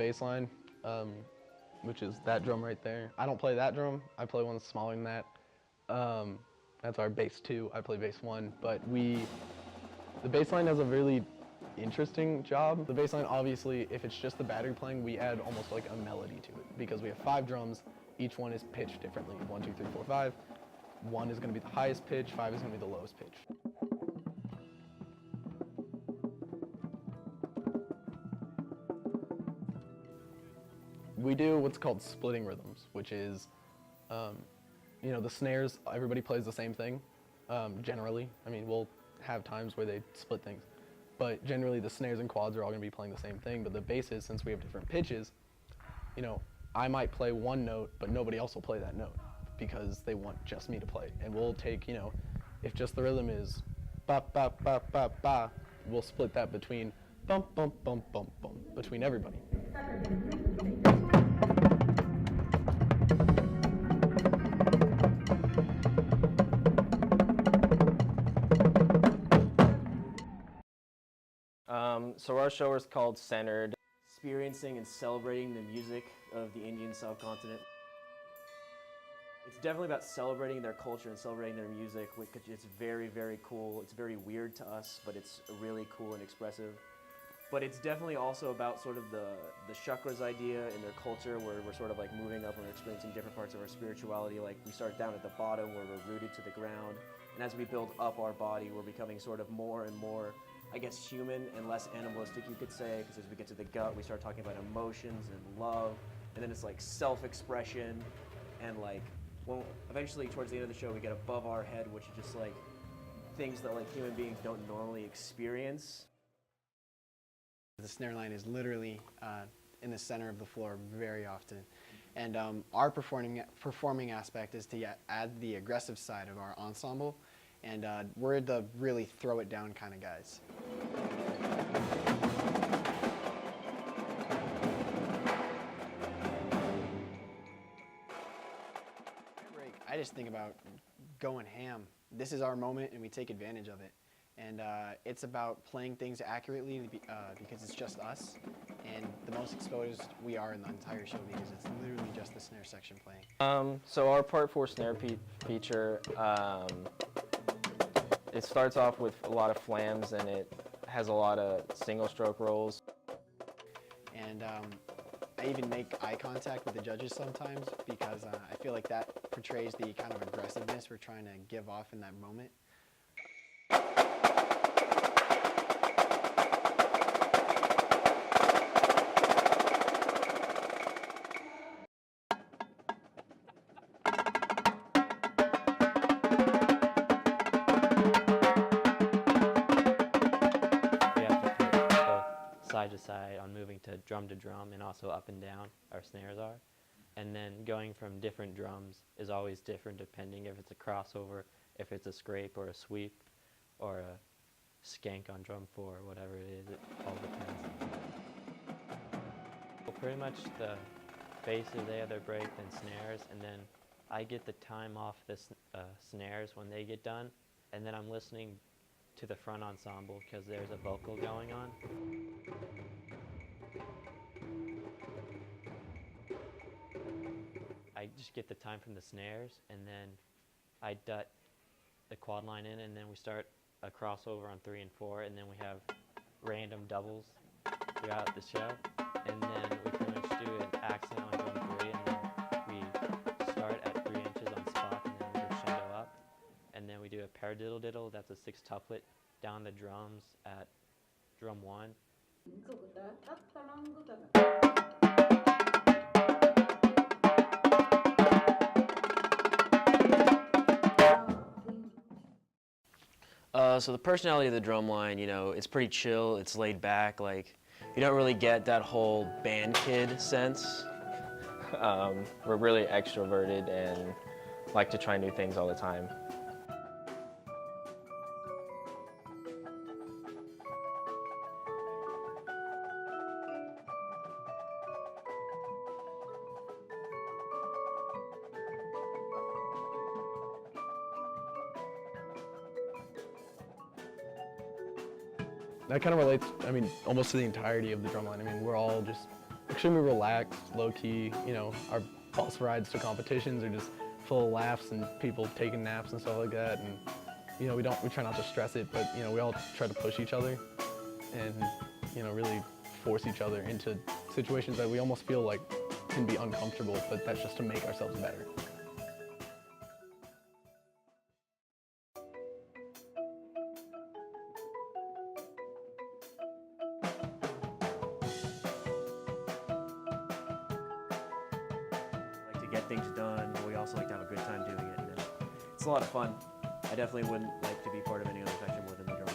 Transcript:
bass line, which is that drum right there. I don't play that drum. I play one smaller than that. That's our bass 2. I play bass 1. But the bass line does a really interesting job. The bass line, obviously, if it's just the battery playing, we add almost like a melody to it because we have 5 drums. Each one is pitched differently. 1, 2, 3, 4, 5. 1 is going to be the highest pitch. 5 is going to be the lowest pitch. We do what's called splitting rhythms, which is, you know, the snares, everybody plays the same thing, generally. I mean, we'll have times where they split things, but generally the snares and quads are all going to be playing the same thing, but the basses, since we have different pitches, you know, I might play one note, but nobody else will play that note because they want just me to play. And we'll take, you know, if just the rhythm is ba ba ba ba ba, we'll split that between bump bump bump bump bump between everybody. So our show is called Centered. Experiencing and celebrating the music of the Indian subcontinent. It's definitely about celebrating their culture and celebrating their music, which it's very, very cool. It's very weird to us, but it's really cool and expressive. But it's definitely also about sort of the chakras idea in their culture, where we're sort of like moving up and we're experiencing different parts of our spirituality. Like we start down at the bottom where we're rooted to the ground, and as we build up our body, we're becoming sort of more and more, I guess, human and less animalistic, you could say, because as we get to the gut, we start talking about emotions and love, and then it's like self-expression, and like, well, eventually towards the end of the show, we get above our head, which is just like things that like human beings don't normally experience. The snare line is literally in the center of the floor very often, and our performing aspect is to add the aggressive side of our ensemble, and we're the really throw it down kind of guys. I just think about going ham. This is our moment and we take advantage of it. And it's about playing things accurately because it's just us, and the most exposed we are in the entire show because it's literally just the snare section playing. So our part 4 snare feature, it starts off with a lot of flams and it has a lot of single stroke rolls. And I even make eye contact with the judges sometimes because I feel like that portrays the kind of aggressiveness we're trying to give off in that moment. Side to side on moving to drum, and also up and down our snares are. And then going from different drums is always different depending if it's a crossover, if it's a scrape or a sweep, or a skank on drum 4, whatever it is, it all depends. Well, pretty much the basses, they have their break, then snares, and then I get the time off the snares when they get done, and then I'm listening to the front ensemble because there's a vocal going on. I just get the time from the snares, and then I dut the quad line in, and then we start a crossover on 3 and 4, and then we have random doubles throughout the show, and then we pretty much do an accent on drum 3, and then we start at 3 inches on spot, and then we do crescendo up, and then we do a paradiddle diddle, that's a 6-tuplet down the drums at drum 1. So the personality of the drum line, you know, it's pretty chill, it's laid back, like, you don't really get that whole band kid sense. We're really extroverted and like to try new things all the time. That kind of relates, I mean, almost to the entirety of the drum line. I mean, we're all just extremely relaxed, low key. You know, our bus rides to competitions are just full of laughs and people taking naps and stuff like that. And you know, we try not to stress it, but you know, we all try to push each other and you know, really force each other into situations that we almost feel like can be uncomfortable, but that's just to make ourselves better. Like to get things done, but we also like to have a good time doing it. And it's a lot of fun. I definitely wouldn't like to be part of any other section more than the drum.